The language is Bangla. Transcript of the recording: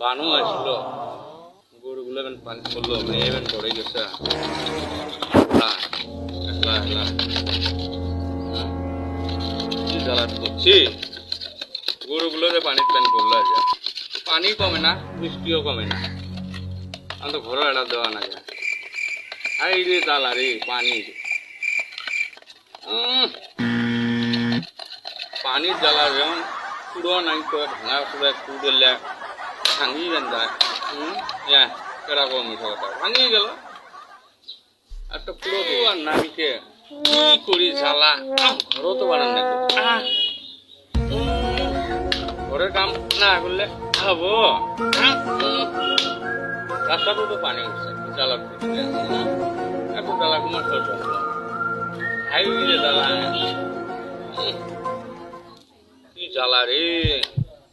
বানু আসলো গরুগুলো এখন পানি পড়লো এখন পড়ে গেছে কি জ্বালাত করছি গরুগুলোরে পানির প্যান করলো আজ পানি কমে না বৃষ্টিও কমে না আমি তো ঘরে এড়া দেওয়া না যায় এই রে জ্বালা রে পানি পানির জ্বালা যেমন কুড়ো নাই তো ভাঙা কুড়ে কুড়লে ভাঙি গেন যায় এরকম মিঠা কথা ভাঙি গেল একটা পুরো আর নামিকে কি করি জ্বালা ঘরও তো বানান না ঘরের কাম না করলে খাবো রাস্তাটা তো পানি উঠছে জ্বালা এত জ্বালা কুমার সহ্য খাই জ্বালা কি জ্বালা রে